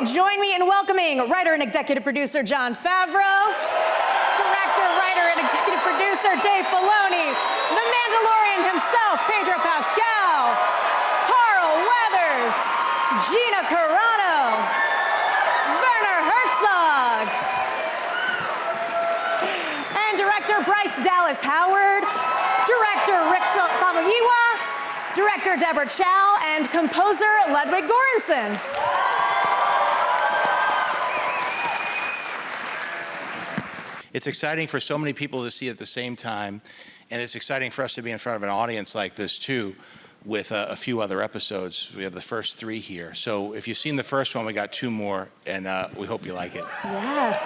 join me in welcoming writer and executive producer Jon Favreau, director, writer, and executive producer Dave Filoni, the Mandalorian himself, Pedro Pascal, Carl Weathers, Gina Carano, Werner Herzog, and director Bryce Dallas Howard, director Rick Famuyiwa, director Deborah Chow, and composer Ludwig Göransson. It's exciting for so many people to see it at the same time, and it's exciting for us to be in front of an audience like this too, with a few other episodes. We have the first 3 here. So if you've seen the first one, we got 2 more, and we hope you like it. Yes.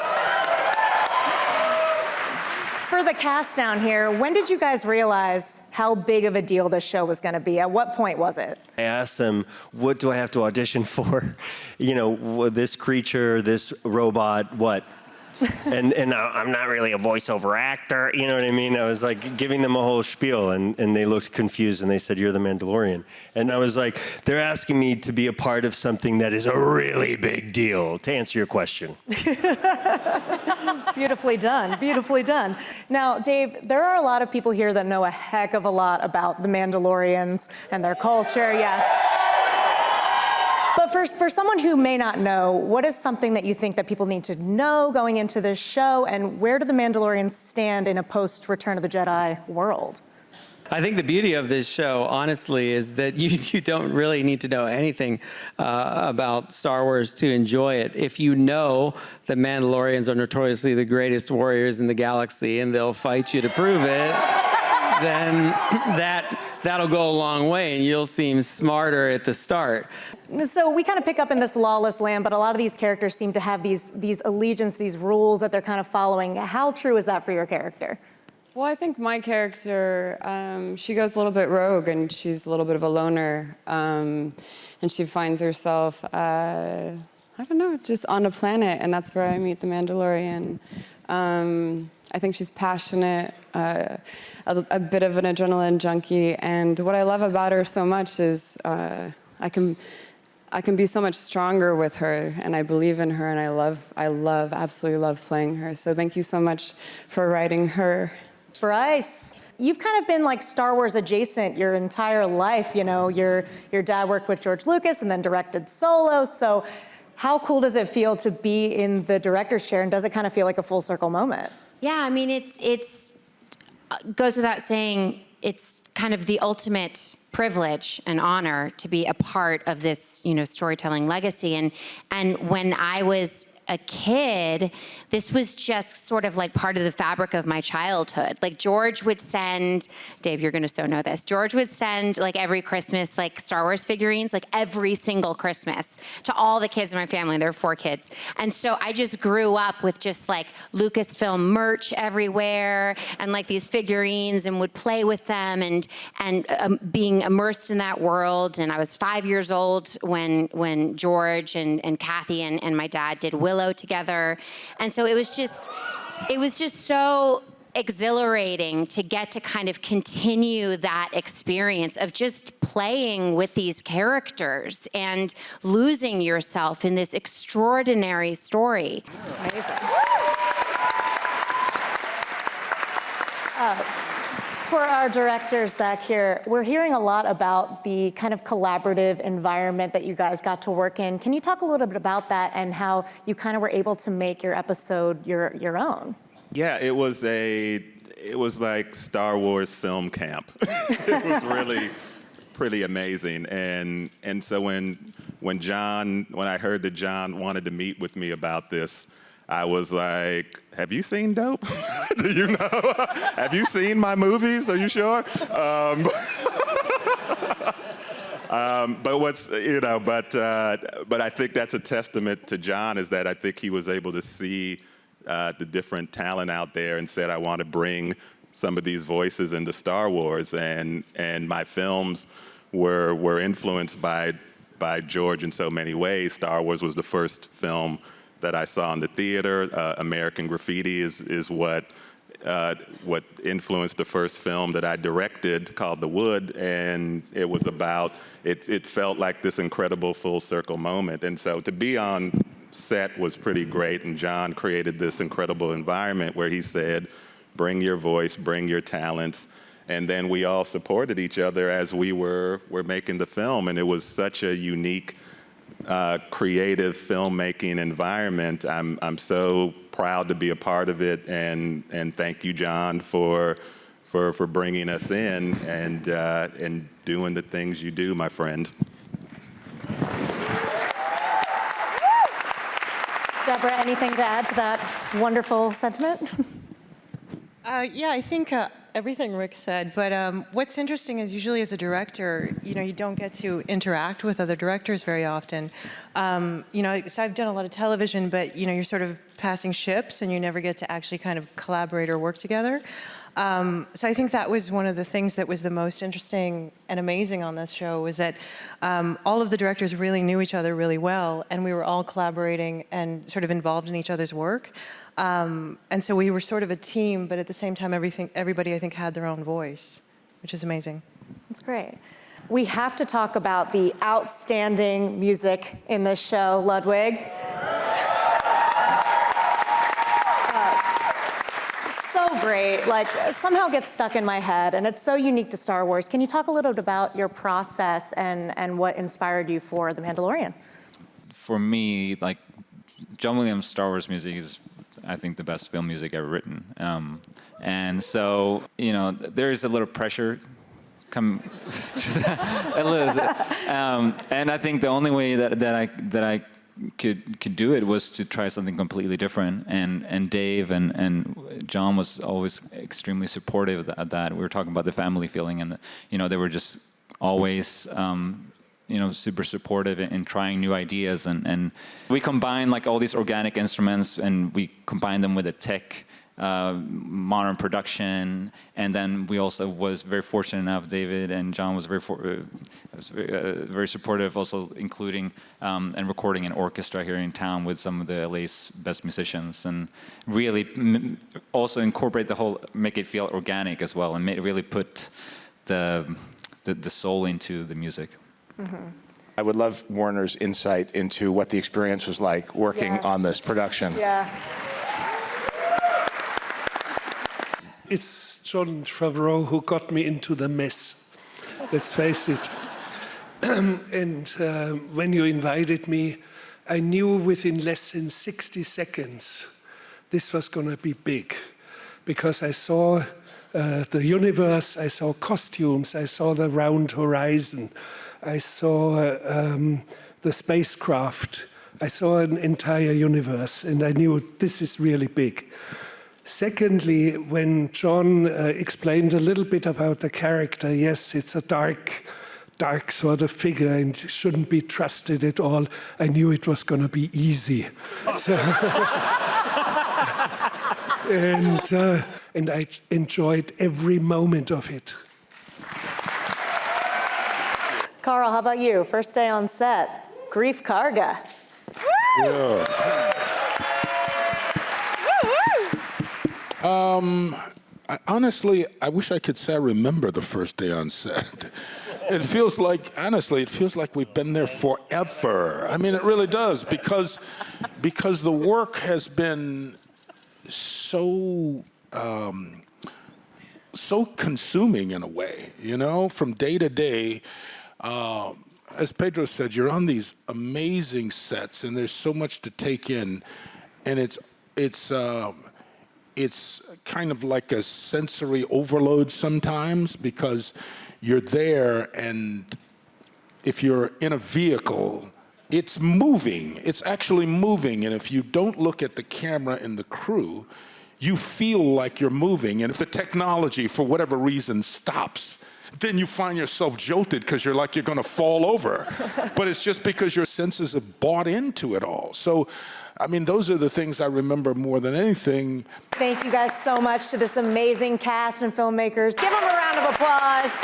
For the cast down here, when did you guys realize how big of a deal this show was going to be? At what point was it? I asked them, what do I have to audition for? You know, this creature, this robot, what? and I'm not really a voiceover actor, you know what I mean? I was like giving them a whole spiel, and they looked confused, and they said, you're the Mandalorian. And I was like, they're asking me to be a part of something that is a really big deal, to answer your question. Beautifully done, beautifully done. Now, Dave, there are a lot of people here that know a heck of a lot about the Mandalorians and their culture, yes. But for someone who may not know, what is something that you think that people need to know going into this show, and where do the Mandalorians stand in a post-Return of the Jedi world? I think the beauty of this show, honestly, is that you don't really need to know anything about Star Wars to enjoy it. If you know the Mandalorians are notoriously the greatest warriors in the galaxy and they'll fight you to prove it, then that'll go a long way and you'll seem smarter at the start. So we kind of pick up in this lawless land, but a lot of these characters seem to have these allegiance, these rules that they're kind of following. How true is that for your character? Well, I think my character, she goes a little bit rogue, and she's a little bit of a loner, and she finds herself, I don't know, just on a planet, and that's where I meet the Mandalorian. I think she's passionate, a bit of an adrenaline junkie, and what I love about her so much is I can be so much stronger with her, and I believe in her, and I absolutely love playing her. So thank you so much for writing her. Bryce, you've kind of been like Star Wars adjacent your entire life. You know, your dad worked with George Lucas and then directed Solo. So how cool does it feel to be in the director's chair, and does it kind of feel like a full circle moment? Yeah, I mean, it's goes without saying, it's kind of the ultimate privilege and honor to be a part of this, you know, storytelling legacy. And when I was a kid, this was just sort of like part of the fabric of my childhood. Like George would send, Dave, you're gonna so know this, George would send like every Christmas like Star Wars figurines, like every single Christmas to all the kids in my family. There were 4 kids. And so I just grew up with just like Lucasfilm merch everywhere and like these figurines, and would play with them and being immersed in that world. And I was 5 years old when George and Kathy and my dad did Willow together. And so it was just so exhilarating to get to kind of continue that experience of just playing with these characters and losing yourself in this extraordinary story. Amazing. For our directors back here, we're hearing a lot about the kind of collaborative environment that you guys got to work in. Can you talk a little bit about that and how you kind of were able to make your episode your own? Yeah, it was like Star Wars film camp. It was really pretty amazing. And so when I heard that Jon wanted to meet with me about this, I was like, have you seen Dope? Do you know? Have you seen my movies? Are you sure? But I think that's a testament to Jon, is that I think he was able to see the different talent out there and said, I want to bring some of these voices into Star Wars. And my films were influenced by George in so many ways. Star Wars was the first film that I saw in the theater. American Graffiti is what what influenced the first film that I directed called The Wood, and it was about, it felt like this incredible full circle moment. And so to be on set was pretty great, and Jon created this incredible environment where he said, bring your voice, bring your talents, and then we all supported each other as we were making the film, and it was such a unique, creative filmmaking environment. I'm so proud to be a part of it, and thank you, Jon, for bringing us in and doing the things you do, my friend. Deborah, anything to add to that wonderful sentiment? Yeah, I think everything Rick said, but what's interesting is usually as a director, you don't get to interact with other directors very often. So I've done a lot of television, but you're sort of passing ships and you never get to actually kind of collaborate or work together. So I think that was one of the things that was the most interesting and amazing on this show, was that all of the directors really knew each other really well, and we were all collaborating and sort of involved in each other's work. And so we were sort of a team, but at the same time, everybody, I think, had their own voice, which is amazing. That's great. We have to talk about the outstanding music in this show, Ludwig. So great, like somehow gets stuck in my head, and it's so unique to Star Wars. Can you talk a little bit about your process and what inspired you for The Mandalorian? For me, like, John Williams' Star Wars music is, I think, the best film music ever written. And so, there is a little pressure come a little, and I think the only way that I could do it was to try something completely different. And Dave and Jon was always extremely supportive of that. We were talking about the family feeling, and they were just always super supportive in trying new ideas, and we combine like all these organic instruments, and we combine them with a tech modern production, and then we also was very fortunate enough, David and Jon was very supportive, also including and recording an orchestra here in town with some of the LA's best musicians, and really also incorporate make it feel organic as well, and really put the soul into the music. Mm-hmm. I would love Werner's insight into what the experience was like working on this production. Yeah. It's Jon Favreau who got me into the mess. Let's face it. And when you invited me, I knew within less than 60 seconds this was going to be big, because I saw the universe, I saw costumes, I saw the round horizon, I saw the spacecraft, I saw an entire universe, and I knew this is really big. Secondly, when Jon explained a little bit about the character, yes, it's a dark sort of figure and shouldn't be trusted at all, I knew it was going to be easy. So, and I enjoyed every moment of it. Carl, how about you? First day on set, Grief Karga. Yeah. Honestly, I wish I could say I remember the first day on set. It feels like, honestly, we've been there forever. I mean, it really does, because the work has been so consuming in a way, from day to day. As Pedro said, you're on these amazing sets, and there's so much to take in, and it's kind of like a sensory overload sometimes, because you're there, and if you're in a vehicle, it's moving. It's actually moving, and if you don't look at the camera and the crew, you feel like you're moving, and if the technology, for whatever reason, stops, then you find yourself jolted because you're like you're going to fall over. But it's just because your senses have bought into it all. So, I mean, those are the things I remember more than anything. Thank you guys so much to this amazing cast and filmmakers. Give them a round of applause.